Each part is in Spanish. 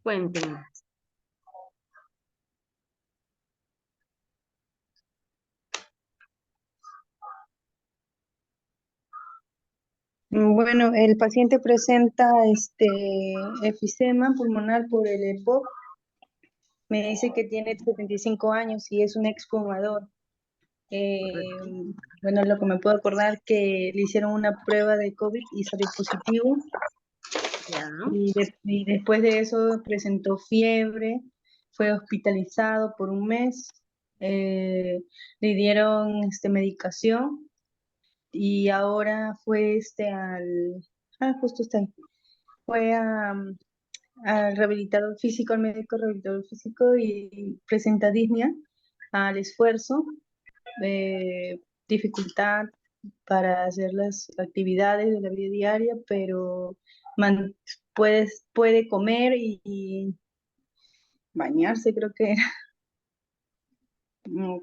Cuéntenme. Bueno, el paciente presenta efisema pulmonar por el EPOC. Me dice que tiene 75 años y es un exfumador. Eh, Correcto. bueno, lo que me puedo acordar que le hicieron una prueba de COVID y salió positivo. Ya. Y después de eso presentó fiebre, fue hospitalizado por un mes. Le dieron medicación y ahora fue justo está ahí. Fue al rehabilitador físico, al médico rehabilitador físico y presenta disnea al esfuerzo, dificultad para hacer las actividades de la vida diaria, pero man- puede comer y bañarse, creo que era. Mm,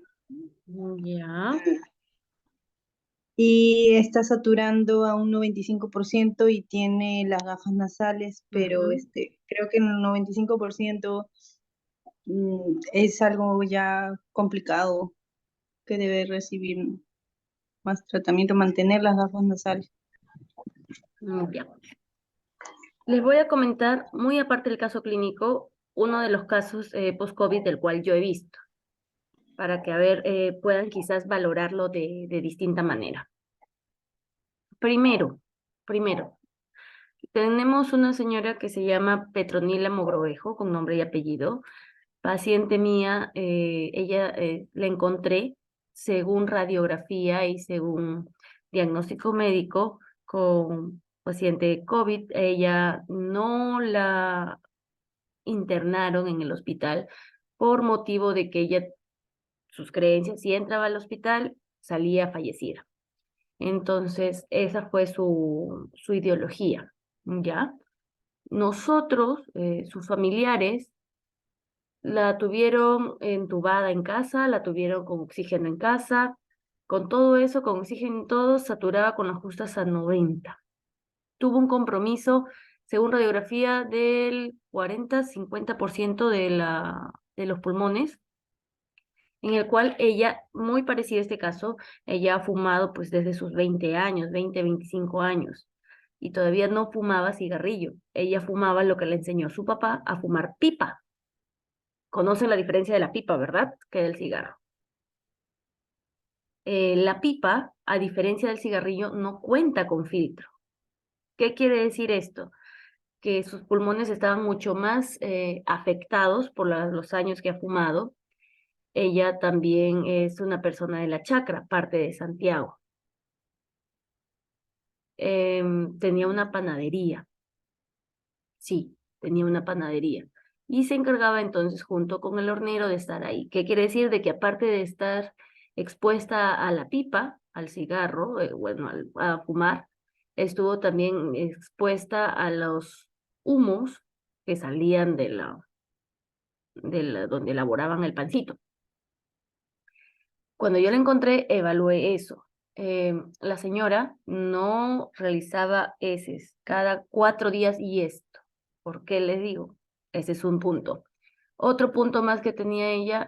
Ya. Y está saturando a un 95% y tiene las gafas nasales, pero Ujú. creo que en el 95% es algo ya complicado que debe recibir más tratamiento, mantener las gafas nasales. Ya. Les voy a comentar, muy aparte del caso clínico, uno de los casos post-COVID del cual yo he visto, para que, a ver, puedan quizás valorarlo de distinta manera. Primero, tenemos una señora que se llama Petronila Mogrovejo, con nombre y apellido, paciente mía. Ella la encontré según radiografía y según diagnóstico médico con paciente COVID. Ella no la internaron en el hospital por motivo de que ella, sus creencias, si entraba al hospital, salía fallecida. Entonces, esa fue su ideología, ¿ya? Nosotros, sus familiares, la tuvieron entubada en casa, la tuvieron con oxígeno en casa, con todo eso, con oxígeno y todo, saturada con las justas a 90. Tuvo un compromiso, según radiografía, del 40-50% de los pulmones, en el cual ella, muy parecida a este caso, ella ha fumado pues desde sus 20 años, 20-25 años, y todavía no fumaba cigarrillo. Ella fumaba lo que le enseñó su papá a fumar pipa. Conocen la diferencia de la pipa, ¿verdad? Que del cigarro. La pipa, a diferencia del cigarrillo, no cuenta con filtro. ¿Qué quiere decir esto? Que sus pulmones estaban mucho más afectados por los años que ha fumado. Ella también es una persona de la chacra, parte de Santiago. Tenía una panadería, sí, tenía una panadería. Y se encargaba entonces junto con el hornero de estar ahí. ¿Qué quiere decir? De que aparte de estar expuesta a la pipa, al cigarro, bueno, a fumar, estuvo también expuesta a los humos que salían donde elaboraban el pancito. Cuando yo la encontré, evalué eso. La señora no realizaba heces cada 4 días y esto. ¿Por qué les digo? Ese es un punto. Otro punto más que tenía ella,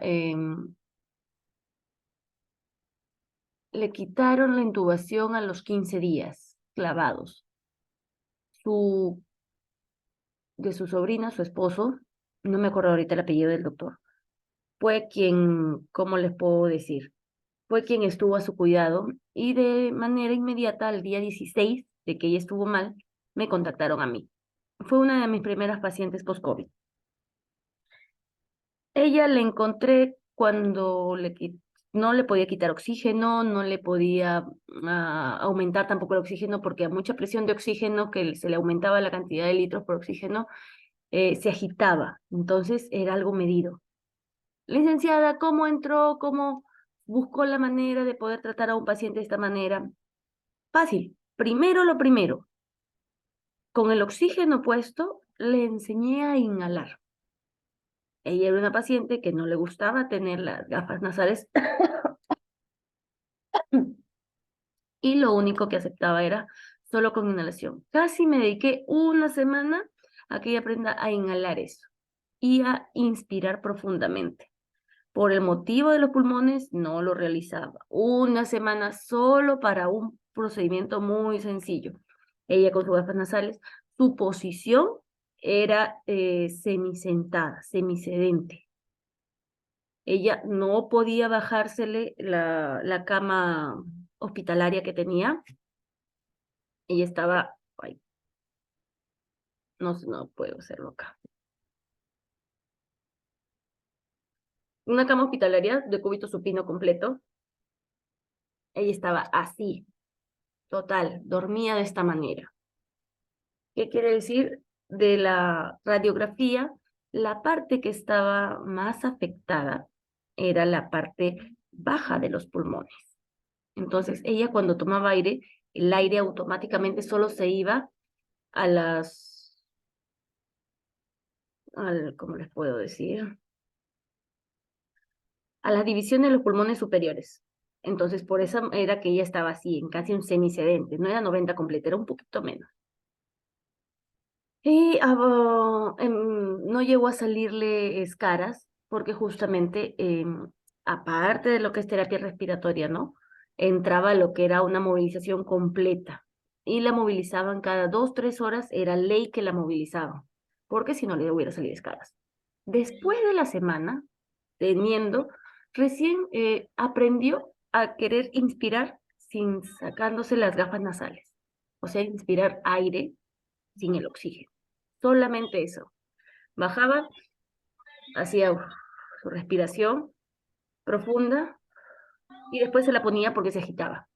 le quitaron la intubación a los 15 días clavados. Su, de su sobrina, su esposo, no me acuerdo ahorita el apellido del doctor, fue quien, ¿cómo les puedo decir? Fue quien estuvo a su cuidado y de manera inmediata, al día 16 de que ella estuvo mal, me contactaron a mí. Fue una de mis primeras pacientes post-COVID. Ella la encontré cuando no le podía quitar oxígeno, no le podía aumentar tampoco el oxígeno, porque a mucha presión de oxígeno, que se le aumentaba la cantidad de litros por oxígeno, se agitaba. Entonces era algo medido. Licenciada, ¿cómo entró? ¿Cómo buscó la manera de poder tratar a un paciente de esta manera? Fácil. Primero lo primero, con el oxígeno puesto, le enseñé a inhalar. Ella era una paciente que no le gustaba tener las gafas nasales y lo único que aceptaba era solo con inhalación. Casi me dediqué una semana a que ella aprenda a inhalar eso. y a inspirar profundamente. Por el motivo de los pulmones, no lo realizaba. Una semana solo para un procedimiento muy sencillo. Ella con sus gafas nasales, su posición era semisentada, semisedente. Ella no podía bajársele la cama hospitalaria que tenía. Ella estaba, ay, no puedo hacerlo acá. Una cama hospitalaria de cúbito supino completo. Ella estaba así, total, dormía de esta manera. ¿Qué quiere decir? De la radiografía, la parte que estaba más afectada era la parte baja de los pulmones. Entonces, ella cuando tomaba aire, el aire automáticamente solo se iba a ¿cómo les puedo decir? A las divisiones de los pulmones superiores. Entonces, por eso era que ella estaba así, en casi un semisedente. No era 90 completa, era un poquito menos. Y no llegó a salirle escaras porque justamente, aparte de lo que es terapia respiratoria, ¿no? Entraba lo que era una movilización completa y la movilizaban cada 2, 3 horas, era ley que la movilizaban, porque si no le hubiera salido escaras. Después de la semana, teniendo, recién aprendió a querer inspirar sin sacándose las gafas nasales, o sea, inspirar aire sin el oxígeno. Solamente eso. Bajaba, hacía su respiración profunda y después se la ponía porque se agitaba.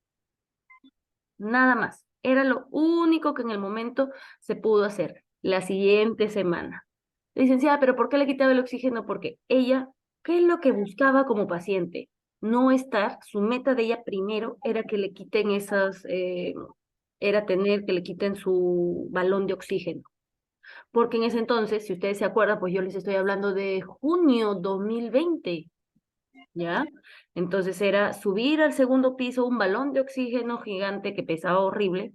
Nada más. Era lo único que en el momento se pudo hacer. La siguiente semana. Licenciada, ¿pero por qué le quitaba el oxígeno? Porque ella, ¿qué es lo que buscaba como paciente? No estar, su meta de ella primero era que le quiten era tener que le quiten su balón de oxígeno. Porque en ese entonces, si ustedes se acuerdan, pues yo les estoy hablando de junio 2020, ¿ya? Entonces era subir al segundo piso un balón de oxígeno gigante que pesaba horrible.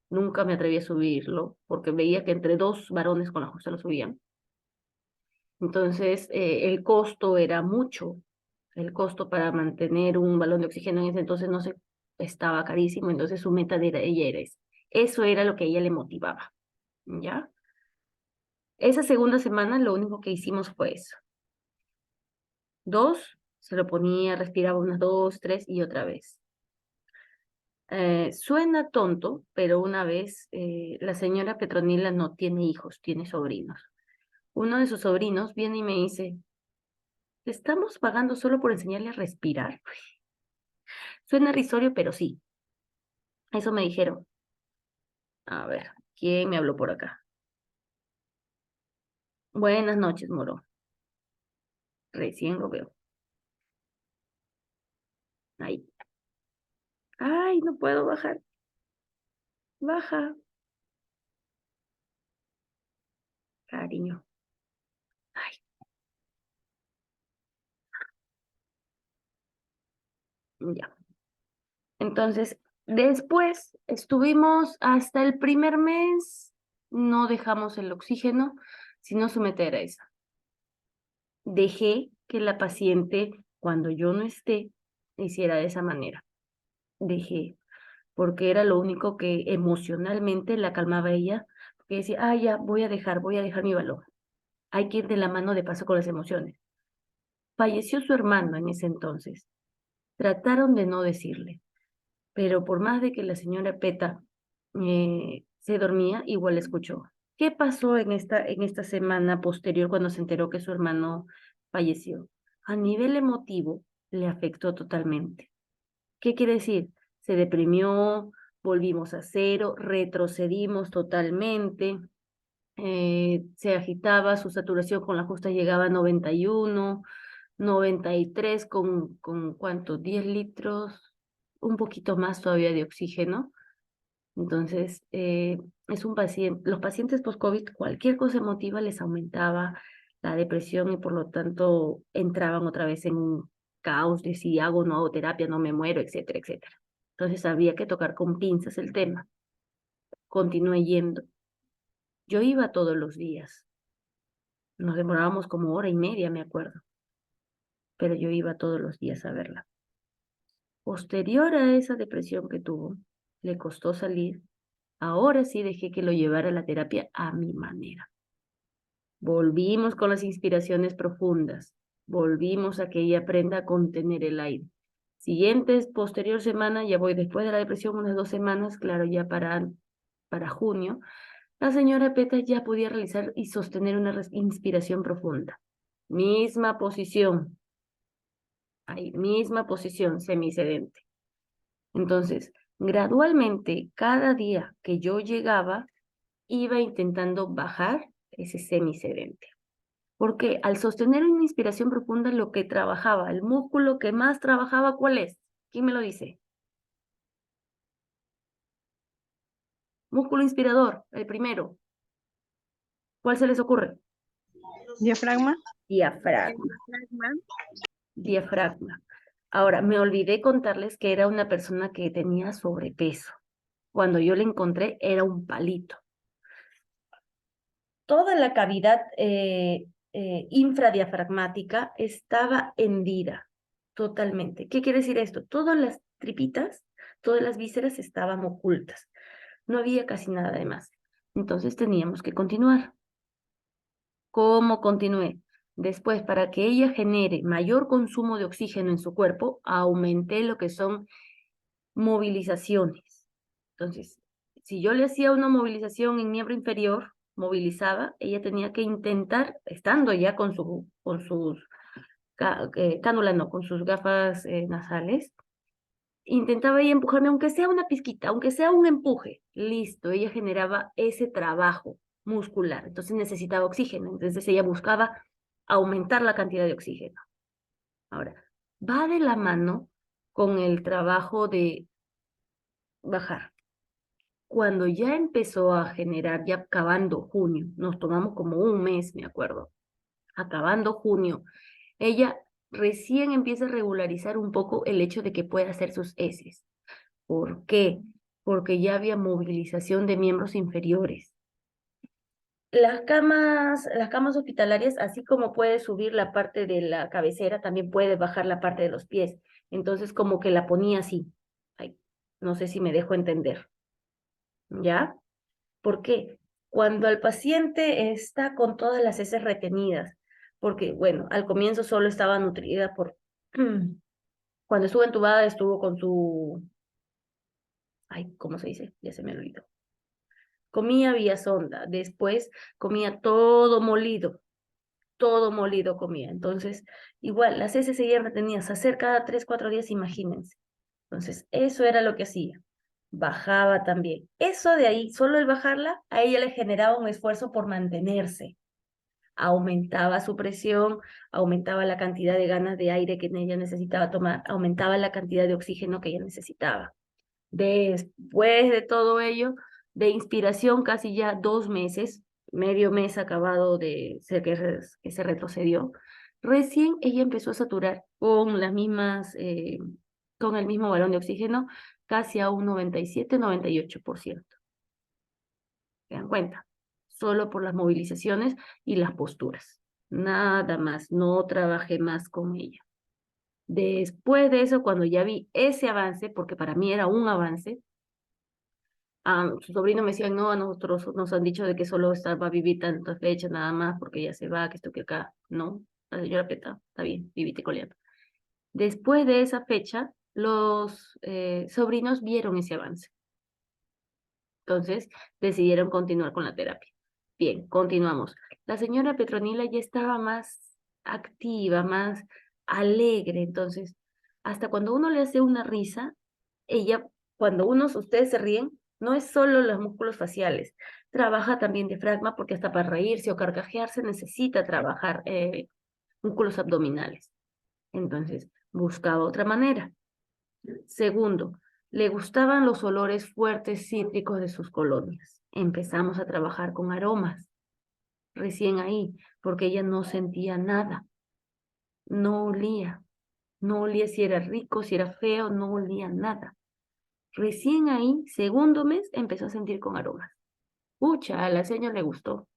Nunca me atreví a subirlo porque veía que entre dos varones con la justa lo subían. Entonces el costo era mucho. El costo para mantener un balón de oxígeno en ese entonces no se estaba carísimo. Entonces su meta de ella era eso. Eso era lo que a ella le motivaba, ¿ya? Esa segunda semana lo único que hicimos fue eso. 2, se lo ponía, respiraba unas 2, 3 y otra vez. Suena tonto, pero una vez la señora Petronila no tiene hijos, tiene sobrinos. Uno de sus sobrinos viene y me dice, ¿te estamos pagando solo por enseñarle a respirar? Suena risorio, pero sí. Eso me dijeron. A ver, ¿quién me habló por acá? Buenas noches, moro. Recién lo veo. Ahí. Ay, no puedo bajar. Baja, cariño. Ay, ya. Entonces, después estuvimos hasta el primer mes, no dejamos el oxígeno, sino someter a esa. Dejé que la paciente, cuando yo no esté, hiciera de esa manera. Dejé, porque era lo único que emocionalmente la calmaba a ella, porque decía, ah, ya, voy a dejar mi valor. Hay que ir de la mano de paso con las emociones. Falleció su hermano en ese entonces. Trataron de no decirle, pero por más de que la señora Peta se dormía, igual escuchó. ¿Qué pasó en esta semana posterior cuando se enteró que su hermano falleció? A nivel emotivo, le afectó totalmente. ¿Qué quiere decir? Se deprimió, volvimos a cero, retrocedimos totalmente, se agitaba, su saturación con la justa llegaba a 91, 93 con ¿cuánto? 10 litros, un poquito más todavía de oxígeno. Entonces, es un paciente, los pacientes post-COVID, cualquier cosa emotiva les aumentaba la depresión y por lo tanto entraban otra vez en un caos de si hago o no hago terapia, no me muero, etcétera, etcétera. Entonces había que tocar con pinzas el tema. Continué yendo. Yo iba todos los días. Nos demorábamos como hora y media, me acuerdo, pero yo iba todos los días a verla. Posterior a esa depresión que tuvo, le costó salir. Ahora sí dejé que lo llevara a la terapia a mi manera. Volvimos con las inspiraciones profundas. Volvimos a que ella aprenda a contener el aire. Posterior semana, ya voy después de la depresión, unas 2 semanas, claro, ya para junio, la señora Peta ya podía realizar y sostener una inspiración profunda. Misma posición, ahí, misma posición, semisedente. Entonces, gradualmente, cada día que yo llegaba, iba intentando bajar ese semisedente. Porque al sostener una inspiración profunda, lo que trabajaba, el músculo que más trabajaba, ¿cuál es? ¿Quién me lo dice? Músculo inspirador, el primero. ¿Cuál se les ocurre? Diafragma. Diafragma. Diafragma. Ahora, me olvidé contarles que era una persona que tenía sobrepeso. Cuando yo le encontré, era un palito. Toda la cavidad infradiafragmática estaba hendida totalmente. ¿Qué quiere decir esto? Todas las tripitas, todas las vísceras estaban ocultas. No había casi nada de más. Entonces teníamos que continuar. ¿Cómo continué? Después, para que ella genere mayor consumo de oxígeno en su cuerpo, aumenté lo que son movilizaciones. Entonces, si yo le hacía una movilización en miembro inferior, movilizaba, ella tenía que intentar, estando ya con sus cánula, no, con sus gafas nasales, intentaba ella empujarme, aunque sea una pizquita, aunque sea un empuje. Listo, ella generaba ese trabajo muscular, entonces necesitaba oxígeno, entonces ella buscaba aumentar la cantidad de oxígeno. Ahora, va de la mano con el trabajo de bajar. Cuando ya empezó a generar, ya acabando junio, nos tomamos como un mes, me acuerdo, acabando junio, ella recién empieza a regularizar un poco el hecho de que pueda hacer sus heces. ¿Por qué? Porque ya había movilización de miembros inferiores. Las camas hospitalarias, así como puede subir la parte de la cabecera, también puede bajar la parte de los pies. Entonces, como que la ponía así. Ay, no sé si me dejo entender. ¿Ya? ¿Por qué? Cuando el paciente está con todas las heces retenidas, porque, bueno, al comienzo solo estaba nutrida por... Cuando estuvo entubada estuvo con su... Ay, ¿cómo se dice? Ya se me olvidó. Comía vía sonda, después comía todo molido comía. Entonces, igual, las heces seguían retenidas, hacer cada 3, 4 días, imagínense. Entonces, eso era lo que hacía. Bajaba también. Eso de ahí, solo el bajarla, a ella le generaba un esfuerzo por mantenerse. Aumentaba su presión, aumentaba la cantidad de ganas de aire que ella necesitaba tomar, aumentaba la cantidad de oxígeno que ella necesitaba. Después de todo ello, de inspiración casi ya 2 meses, medio mes acabado de ser que se retrocedió, recién ella empezó a saturar con las mismas, con el mismo balón de oxígeno, casi a un 97, 98%. ¿Se dan cuenta? Solo por las movilizaciones y las posturas. Nada más, no trabajé más con ella. Después de eso, cuando ya vi ese avance, porque para mí era un avance, su sobrino me decía, no, a nosotros nos han dicho de que solo va a vivir tantas fechas nada más porque ya se va, que esto que acá. No, la señora Peta, está bien, vivite coleando. Después de esa fecha, los sobrinos vieron ese avance. Entonces, decidieron continuar con la terapia. Bien, continuamos. La señora Petronila ya estaba más activa, más alegre. Entonces, hasta cuando uno le hace una risa, ella, ustedes se ríen, no es solo los músculos faciales, trabaja también diafragma porque hasta para reírse o carcajearse necesita trabajar músculos abdominales. Entonces, buscaba otra manera. Segundo, le gustaban los olores fuertes cítricos de sus colonias. Empezamos a trabajar con aromas, recién ahí, porque ella no sentía nada, no olía, no olía si era rico, si era feo, no olía nada. Recién ahí, segundo mes, empezó a sentir con aromas. Pucha, a la señora le gustó.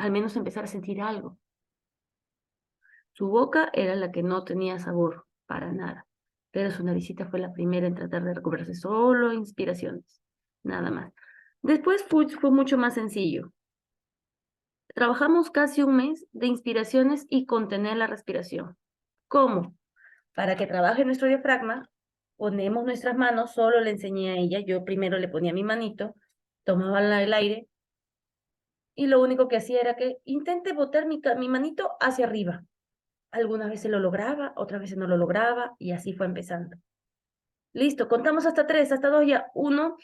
al menos empezar a sentir algo. Su boca era la que no tenía sabor, para nada, pero su naricita fue la primera en tratar de recuperarse, solo inspiraciones, nada más. Después fue mucho más sencillo. Trabajamos casi un mes de inspiraciones y contener la respiración. ¿Cómo? Para que trabaje nuestro diafragma, ponemos nuestras manos, solo le enseñé a ella, yo primero le ponía mi manito, tomaba el aire, y lo único que hacía era que intente botar mi manito hacia arriba. Algunas veces lo lograba, otras veces no lo lograba, y así fue empezando. Listo, contamos hasta 3, hasta 2 ya. 1,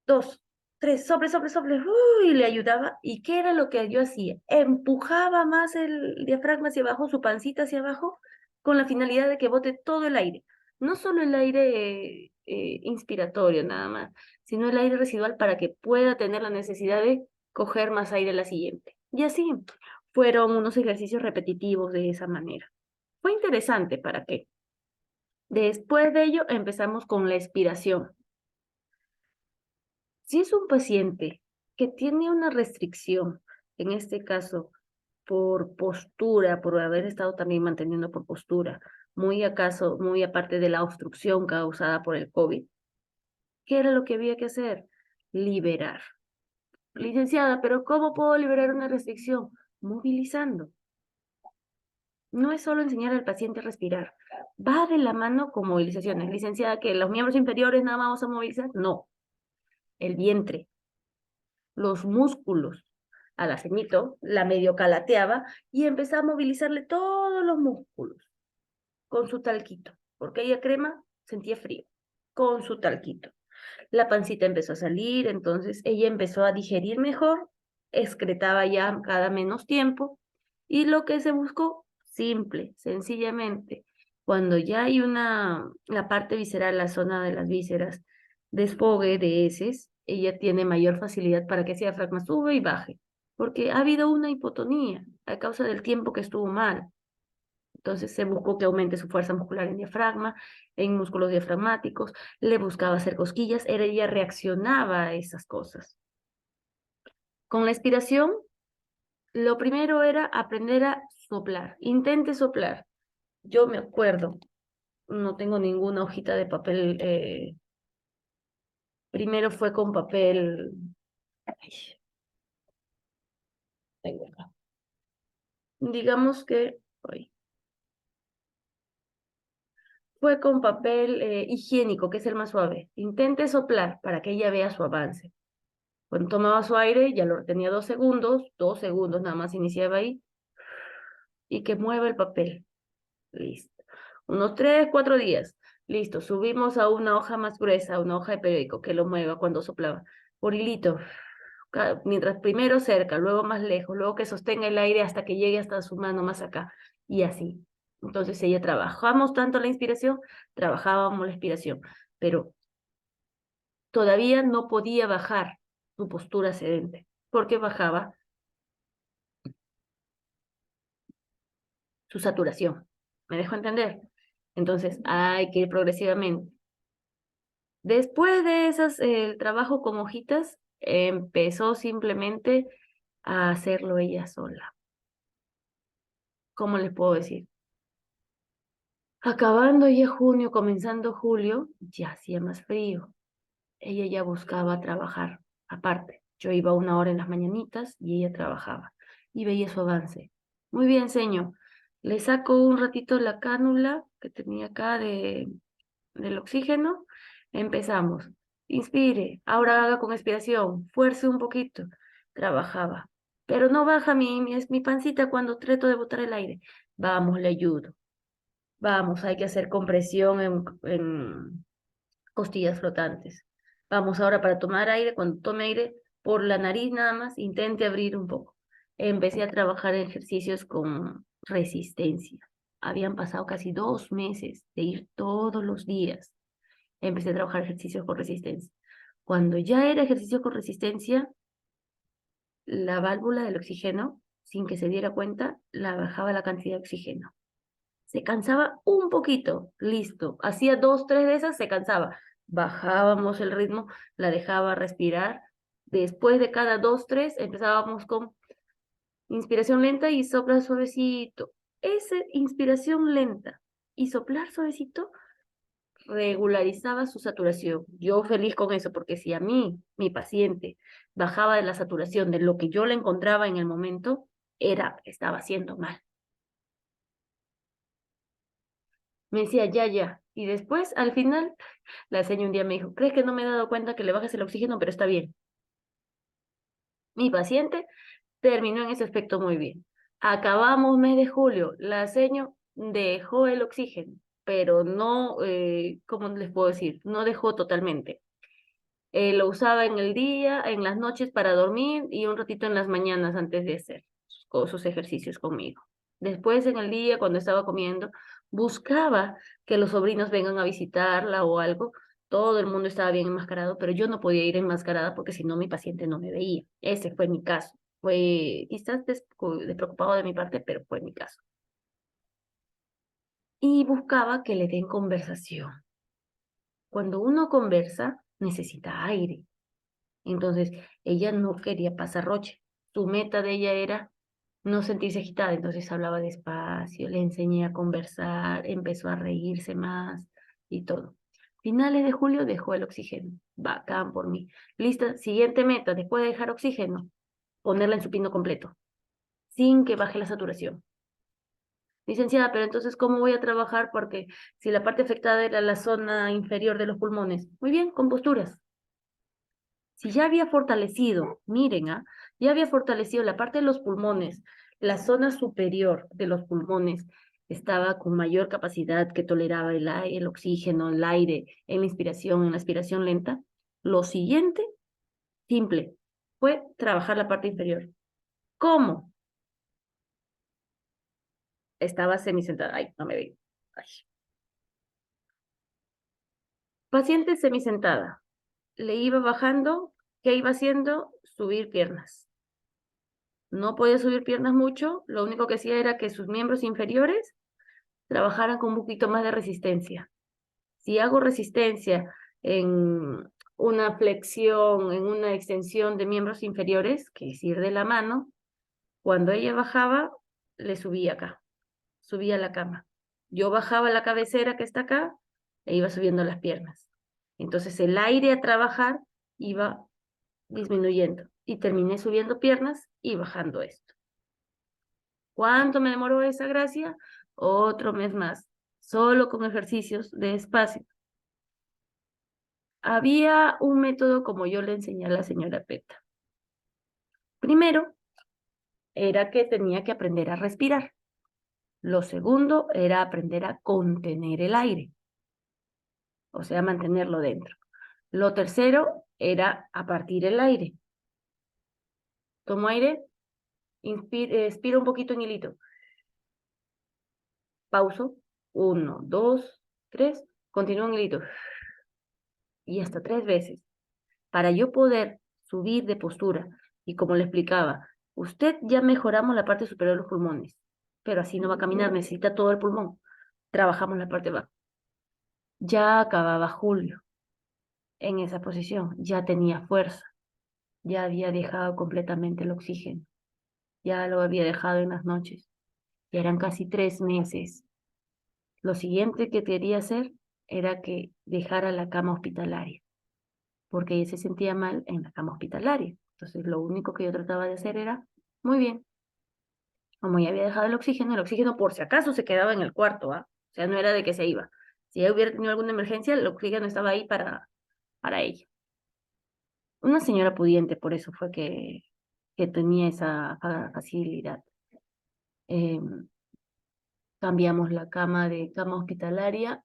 2, 3, sople, sople, sople. Y le ayudaba. ¿Y qué era lo que yo hacía? Empujaba más el diafragma hacia abajo, su pancita hacia abajo, con la finalidad de que bote todo el aire. No solo el aire inspiratorio nada más, sino el aire residual para que pueda tener la necesidad de coger más aire la siguiente. Y así fueron unos ejercicios repetitivos de esa manera. Fue interesante, ¿para qué? Después de ello empezamos con la expiración. Si es un paciente que tiene una restricción, en este caso por postura, por haber estado también manteniendo por postura, muy aparte de la obstrucción causada por el COVID, ¿qué era lo que había que hacer? Liberar. Licenciada, pero ¿cómo puedo liberar una restricción? Movilizando. No es solo enseñar al paciente a respirar, va de la mano con movilizaciones. Licenciada, que los miembros inferiores nada más vamos a movilizar, no, el vientre, los músculos. A la ceñito la medio calateaba y empezaba a movilizarle todos los músculos con su talquito, porque ella crema sentía frío, con su talquito. La pancita empezó a salir, entonces ella empezó a digerir mejor, excretaba ya cada menos tiempo, y lo que se buscó, simple, sencillamente, cuando ya hay la parte visceral, la zona de las vísceras, desfogue de heces, ella tiene mayor facilidad para que ese diafragma sube y baje, porque ha habido una hipotonía a causa del tiempo que estuvo mal. Entonces se buscó que aumente su fuerza muscular en diafragma, en músculos diafragmáticos, le buscaba hacer cosquillas, ella reaccionaba a esas cosas. Con la expiración, lo primero era aprender a soplar. Intente soplar. Yo me acuerdo, no tengo ninguna hojita de papel. Primero fue con papel. Ay, tengo acá. Digamos que ay, fue con papel higiénico, que es el más suave. Intente soplar para que ella vea su avance. Cuando tomaba su aire, ya lo retenía 2 segundos nada más iniciaba ahí, y que mueva el papel. Listo. Unos 3, 4 días. Listo. Subimos a una hoja más gruesa, una hoja de periódico, que lo mueva cuando soplaba. Por hilito. Mientras primero cerca, luego más lejos, luego que sostenga el aire hasta que llegue hasta su mano más acá. Y así. Entonces ella trabajamos tanto la inspiración, trabajábamos la expiración, pero todavía no podía bajar su postura sedente, porque bajaba su saturación. ¿Me dejo entender? Entonces hay que ir progresivamente. Después de el trabajo con hojitas, empezó simplemente a hacerlo ella sola. ¿Cómo les puedo decir? Acabando ya junio, comenzando julio, ya hacía más frío. Ella ya buscaba trabajar aparte. Yo iba 1 hora en las mañanitas y ella trabajaba. Y veía su avance. Muy bien, señor. Le saco un ratito la cánula que tenía acá del oxígeno. Empezamos. Inspire. Ahora haga con expiración. Fuerce un poquito. Trabajaba. Pero no baja mi pancita cuando trato de botar el aire. Vamos, le ayudo. Vamos, hay que hacer compresión en costillas flotantes. Vamos ahora para tomar aire, cuando tome aire por la nariz nada más, intente abrir un poco. Empecé a trabajar en ejercicios con resistencia. Habían pasado casi 2 meses de ir todos los días. Empecé a trabajar ejercicios con resistencia. Cuando ya era ejercicio con resistencia, la válvula del oxígeno, sin que se diera cuenta, la bajaba la cantidad de oxígeno. Se cansaba un poquito, listo. Hacía 2, 3 de esas, se cansaba. Bajábamos el ritmo, la dejaba respirar. Después de cada 2, 3, empezábamos con Inspiración lenta y sopla suavecito. Esa inspiración lenta y soplar suavecito regularizaba su saturación. Yo feliz con eso, porque si a mí, mi paciente, bajaba de la saturación de lo que yo le encontraba en el momento, estaba haciendo mal. Me decía, ya, ya. Y después, al final, la señora un día me dijo, ¿crees que no me he dado cuenta que le bajas el oxígeno, pero está bien? Mi paciente terminó en ese aspecto muy bien. Acabamos mes de julio, la señora dejó el oxígeno, pero no, ¿cómo les puedo decir? No dejó totalmente. Lo usaba en el día, en las noches para dormir y un ratito en las mañanas antes de hacer sus ejercicios conmigo. Después en el día, cuando estaba comiendo, buscaba que los sobrinos vengan a visitarla o algo. Todo el mundo estaba bien enmascarado, pero yo no podía ir enmascarada porque si no mi paciente no me veía. Ese fue mi caso. Fue quizás despreocupado de mi parte, pero fue mi caso. Y buscaba que le den conversación. Cuando uno conversa, necesita aire. Entonces, ella no quería pasar roche. Su meta de ella era no sentirse agitada, entonces hablaba despacio, le enseñé a conversar, empezó a reírse más y todo. Finales de julio dejó el oxígeno. Bacán por mí. Lista, siguiente meta, después de dejar oxígeno, ponerla en supino completo, sin que baje la saturación. Licenciada, pero entonces, ¿cómo voy a trabajar? Porque si la parte afectada era la zona inferior de los pulmones. Muy bien, con posturas. Si ya había fortalecido, miren, ya había fortalecido la parte de los pulmones, la zona superior de los pulmones estaba con mayor capacidad que toleraba el oxígeno, el aire, en la inspiración, en la aspiración lenta. Lo siguiente, simple, fue trabajar la parte inferior. ¿Cómo? Estaba semisentada. Ay, no me veo. Ay. Paciente semisentada. Le iba bajando, ¿qué iba haciendo? Subir piernas. No podía subir piernas mucho, lo único que hacía era que sus miembros inferiores trabajaran con un poquito más de resistencia. Si hago resistencia en una flexión, en una extensión de miembros inferiores, que es ir de la mano, cuando ella bajaba, le subía acá, subía a la cama. Yo bajaba la cabecera que está acá e iba subiendo las piernas. Entonces el aire a trabajar iba disminuyendo y terminé subiendo piernas y bajando esto. ¿Cuánto me demoró esa gracia? Otro mes más, solo con ejercicios de espacio. Había un método como yo le enseñé a la señora Peta. Primero, era que tenía que aprender a respirar. Lo segundo era aprender a contener el aire, o sea, mantenerlo dentro. Lo tercero era a partir el aire. Tomo aire, expiro un poquito en hilito. Pauso. 1, 2, 3. Continúo en hilito. Y hasta 3 veces. Para yo poder subir de postura. Y como le explicaba, usted ya mejoramos la parte superior de los pulmones, pero así no va a caminar, necesita todo el pulmón. Trabajamos la parte baja. Ya acababa julio en esa posición, ya tenía fuerza, ya había dejado completamente el oxígeno, ya lo había dejado en las noches, ya eran casi 3 meses. Lo siguiente que quería hacer era que dejara la cama hospitalaria, porque ella se sentía mal en la cama hospitalaria. Entonces, lo único que yo trataba de hacer era, muy bien, como ya había dejado el oxígeno por si acaso se quedaba en el cuarto, ¿ah? O sea, no era de que se iba. Si ella hubiera tenido alguna emergencia, el oxígeno estaba ahí para ella. Una señora pudiente, por eso fue que tenía esa facilidad. Em, Cambiamos la cama de cama hospitalaria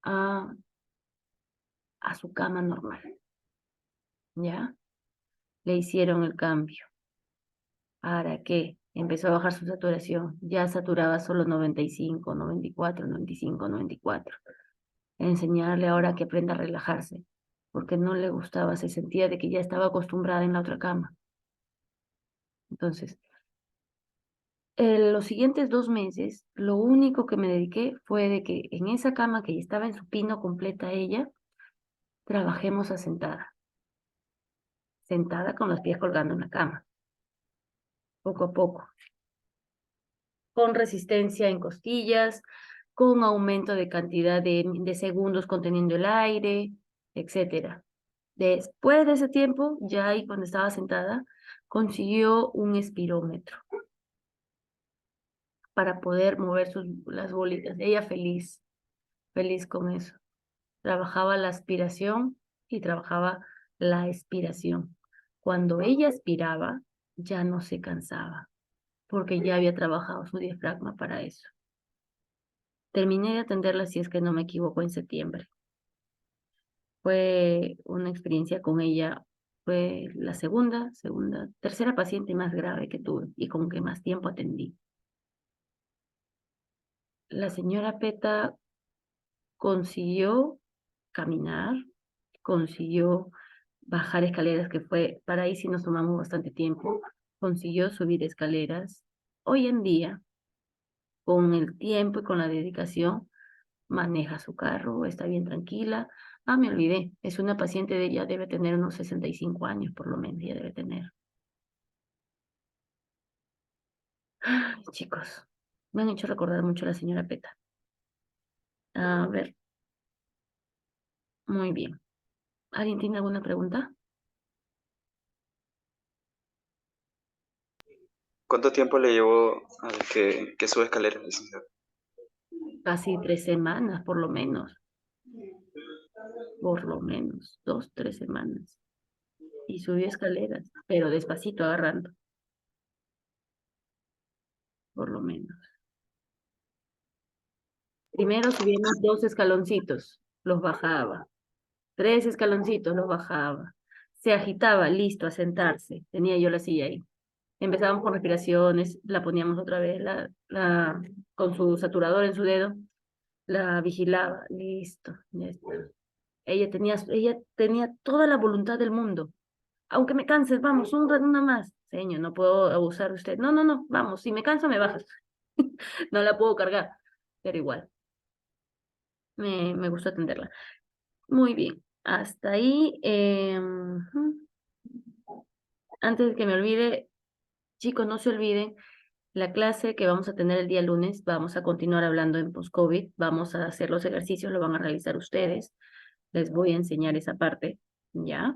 a, a su cama normal, ¿ya? Le hicieron el cambio. ¿Para qué? Empezó a bajar su saturación. Ya saturaba solo 95, 94, 95, 94. Enseñarle ahora que aprenda a relajarse, porque no le gustaba, se sentía de que ya estaba acostumbrada en la otra cama. Entonces, en los siguientes 2 meses, lo único que me dediqué fue de que en esa cama que estaba en supino completa ella, trabajemos sentada con los pies colgando en la cama. poco a poco, con resistencia en costillas, con aumento de cantidad de segundos conteniendo el aire, etcétera. Después de ese tiempo, ya ahí cuando estaba sentada, consiguió un espirómetro para poder mover las bolitas. Ella feliz, feliz con eso. Trabajaba la aspiración y trabajaba la expiración. Cuando ella aspiraba, ya no se cansaba, porque ya había trabajado su diafragma para eso. Terminé de atenderla, si es que no me equivoco, en septiembre. Fue una experiencia con ella, fue la tercera paciente más grave que tuve y con que más tiempo atendí. La señora Peta consiguió caminar, consiguió bajar escaleras, que fue, para ahí sí nos tomamos bastante tiempo, consiguió subir escaleras. Hoy en día, con el tiempo y con la dedicación, maneja su carro, está bien tranquila. Ah, me olvidé, es una paciente de ella, debe tener unos 65 años, por lo menos, ya debe tener. Ay, chicos, me han hecho recordar mucho a la señora Peta. A ver, muy bien. ¿Alguien tiene alguna pregunta? ¿Cuánto tiempo le llevó al que sube escaleras, licenciado? Casi 3 semanas, por lo menos, 2, 3 semanas. Y subió escaleras, pero despacito agarrando, por lo menos. Primero subíamos 2 escaloncitos, los bajaba. 3 escaloncitos, los bajaba. Se agitaba, listo, a sentarse. Tenía yo la silla ahí. Empezábamos con respiraciones, la poníamos otra vez, con su saturador en su dedo, la vigilaba, listo, ya está. Ella tenía toda la voluntad del mundo. Aunque me canses, vamos, una más. Señor, no puedo abusar de usted. No, no, no, vamos, si me canso me bajas. No la puedo cargar, pero igual, me gustó atenderla. Muy bien, hasta ahí. Antes de que me olvide, chicos, no se olviden, la clase que vamos a tener el día lunes, vamos a continuar hablando en post-COVID, vamos a hacer los ejercicios, lo van a realizar ustedes. Les voy a enseñar esa parte, ¿ya?